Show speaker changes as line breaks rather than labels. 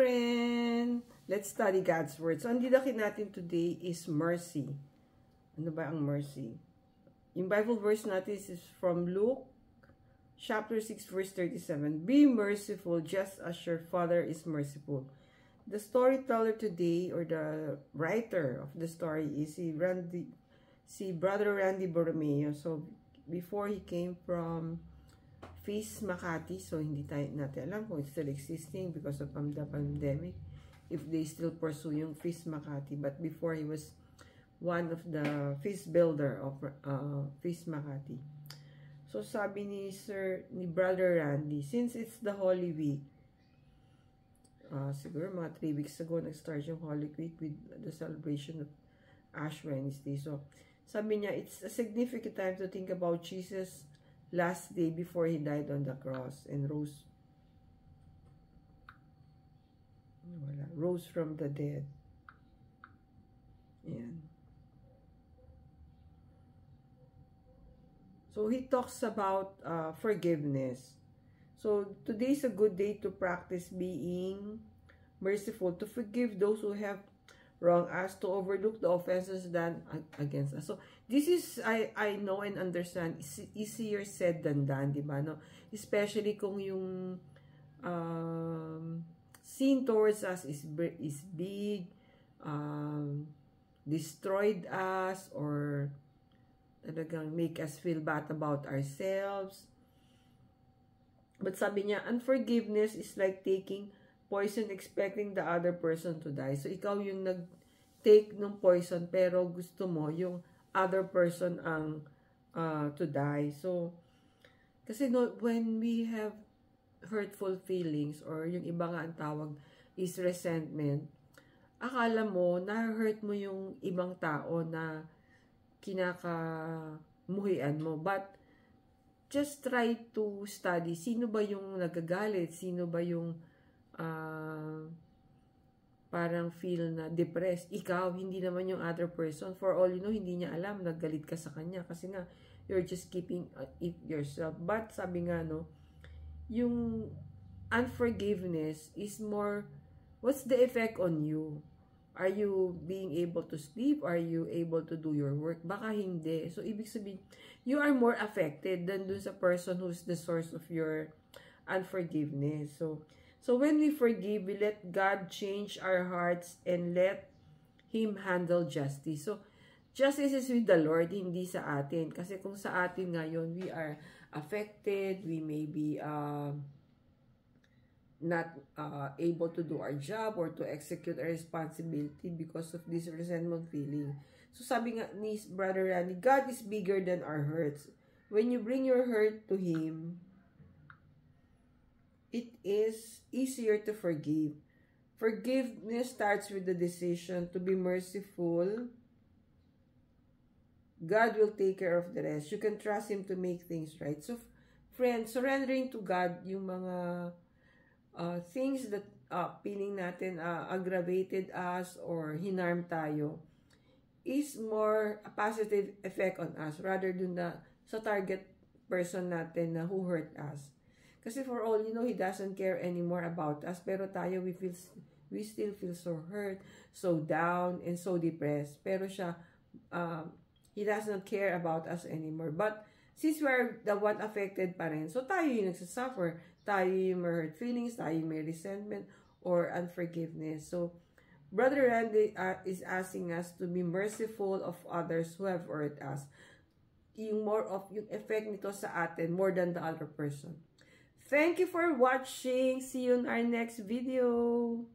friend! Let's study God's Word. So, ang didakin natin today is mercy. Ano ba ang mercy? Yung Bible verse natin is from Luke chapter 6 verse 37. Be merciful just as your Father is merciful. The storyteller today, or the writer of the story, is si Brother Randy Borromeo. So, before he came from Feast Makati, so hindi natin alam kung it's still existing because of the pandemic, if they still pursue yung Feast Makati. But before, he was one of the feast builder of Feast Makati. So sabi ni Brother Randy, since it's the Holy Week, siguro mga 3 weeks ago nag-start yung Holy Week with the celebration of Ash Wednesday. So sabi niya, it's a significant time to think about Jesus' last day before he died on the cross and rose from the dead. Ayan. So he talks about forgiveness. So today is a good day to practice being merciful, to forgive those who have wronged us, to overlook the offenses done against us. So this is, I know and understand, it's easier said than done, di ba? No? Especially kung yung sin towards us is big, destroyed us, or talagang make us feel bad about ourselves. But sabi niya, unforgiveness is like taking poison expecting the other person to die. So, ikaw yung nag-take ng poison pero gusto mo yung other person ang to die. So, kasi no, when we have hurtful feelings, or yung iba nga ang tawag is resentment, akala mo, na-hurt mo yung ibang tao na kinakamuhian mo. But, just try to study, sino ba yung nagagalit, sino ba yung parang feel na depressed. Ikaw, hindi naman yung other person. For all you know, hindi niya alam, naggalit ka sa kanya. Kasi nga, you're just keeping it yourself. But, sabi nga, no, yung unforgiveness is more, what's the effect on you? Are you being able to sleep? Are you able to do your work? Baka hindi. So, ibig sabihin, you are more affected than dun sa person who's the source of your unforgiveness. So when we forgive, we let God change our hearts and let Him handle justice. So, justice is with the Lord, hindi sa atin. Kasi kung sa atin ngayon, we are affected, we may be not able to do our job or to execute our responsibility because of this resentment feeling. So, sabi nga ni Brother Randy, God is bigger than our hurts. When you bring your hurt to Him, it is easier to forgive. Forgiveness starts with the decision to be merciful. God will take care of the rest. You can trust Him to make things right. So, friends, surrendering to God yung mga things that feeling natin aggravated us or hinarm tayo is more a positive effect on us rather than sa target person natin na who hurt us. Kasi for all you know, He doesn't care anymore about us. Pero tayo, we still feel so hurt, so down, and so depressed. Pero siya, He does not care about us anymore. But since we're the one affected pa rin, so tayo yung nagsasuffer. Tayo yung may hurt feelings, tayo yung may resentment or unforgiveness. So, Brother Randy is asking us to be merciful of others who have hurt us. Yung more of yung effect nito sa atin more than the other person. Thank you for watching. See you in our next video.